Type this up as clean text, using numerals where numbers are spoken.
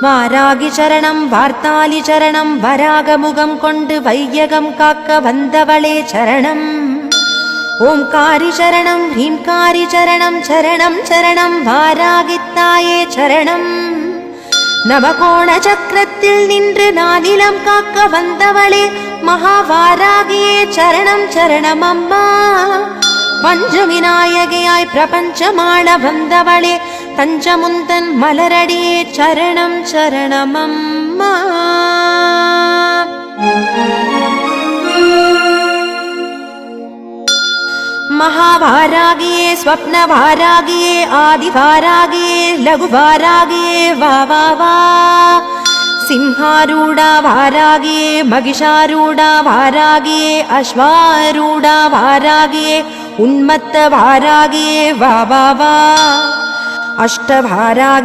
வாராகி சரணம் வார்த்தாலி சரணம் வராகமுகம் கொண்டு வையகம் காக்க வந்தவளே சரணம். ஓம்காரி சரணம் ஹ்ரீம்காரி சரணம் சரணம் சரணம் வாராகித்தாயே சரணம். நவகோண சக்கரத்தில் நின்று நானிலம் காக்க வந்தவளே மகாவாராகியே சரணம் சரணம் அம்மா. பஞ்சவிநாயகியாய் பிரபஞ்சமாள வந்தவளே தஞ்சமுந்தன் மலரடியே சரணம் சரணம் அம்மா. महावारागिये स्वप्नवारागिये आदिवारागिये लघुवारागिये वा वा वा. सिंहारूढा वारागिये महिषारूढा वारागिये अश्वारूढा वारागिये उन्मत्त वारागिये वा वा वा. अष्टवारागिये